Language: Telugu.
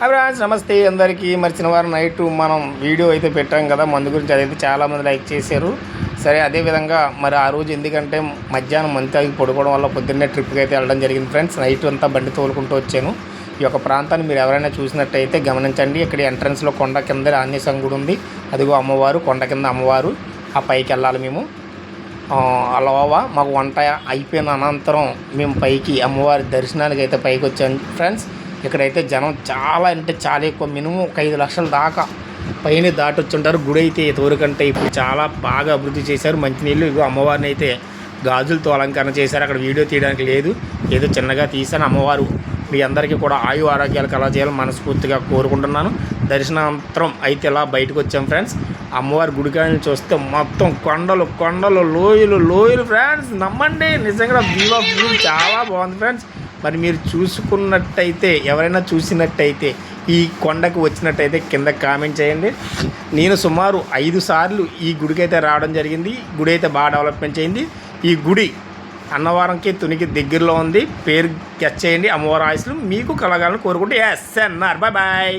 హాయ్ ఫ్రెండ్స్, నమస్తే అందరికీ. మరి శనివారం నైట్ మనం వీడియో అయితే పెట్టాం కదా మందు గురించి. అదైతే చాలామంది లైక్ చేశారు. సరే, అదేవిధంగా మరి ఆ రోజు ఎందుకంటే మధ్యాహ్నం మంత్ తాగి పడుకోవడం వల్ల పొద్దున్నే ట్రిప్కి అయితే వెళ్ళడం జరిగింది ఫ్రెండ్స్. నైట్ అంతా బండి తోలుకుంటూ వచ్చాను. ఈ యొక్క ప్రాంతాన్ని మీరు ఎవరైనా చూసినట్టయితే గమనించండి. ఇక్కడ ఎంట్రన్స్లో కొండ కింద ఆంజనేయ స్వామి గుడి ఉంది. అదిగో అమ్మవారు, కొండ కింద అమ్మవారు. ఆ పైకి వెళ్ళాలి మేము. అలా మాకు వంట అయిపోయిన అనంతరం మేము పైకి అమ్మవారి దర్శనానికి అయితే పైకి వచ్చాను ఫ్రెండ్స్. ఇక్కడైతే జనం చాలా అంటే చాలా ఎక్కువ, మినిమం 5 లక్షల దాకా పైన దాటొచ్చుంటారు. గుడి అయితే ఇంతవరకంటే ఇప్పుడు చాలా బాగా అభివృద్ధి చేశారు. మంచినీళ్ళు ఇగో అమ్మవారిని అయితే గాజులతో అలంకరణ చేశారు. అక్కడ వీడియో తీయడానికి లేదు, ఏదో చిన్నగా తీశాను. అమ్మవారు మీ అందరికీ కూడా ఆయు ఆరోగ్యాలు కలా చేయాలని మనస్ఫూర్తిగా కోరుకుంటున్నాను. దర్శనాంతరం అయితే ఇలా బయటకు వచ్చాం ఫ్రెండ్స్. అమ్మవారి గుడికాయని చూస్తే మొత్తం కొండలు కొండలు, లోయలు లోయలు ఫ్రెండ్స్. నమ్మండి, నిజంగా వ్యూ ఆఫ్ వ్యూ చాలా బాగుంది ఫ్రెండ్స్. మరి మీరు చూసుకున్నట్టయితే, ఎవరైనా చూసినట్టయితే, ఈ కొండకు వచ్చినట్టయితే కింద కామెంట్ చేయండి. నేను సుమారు 5 సార్లు ఈ గుడికి అయితే రావడం జరిగింది. గుడి అయితే బాగా డెవలప్మెంట్ చేయింది. ఈ గుడి అన్నవరంకి తునికి దగ్గరలో ఉంది. పేరు గెస్ చేయండి. అమ్మవారి ఆశీస్సులు మీకు కలగాలని కోరుకుంటే ఎస్ఎన్ఆర్. Bye bye.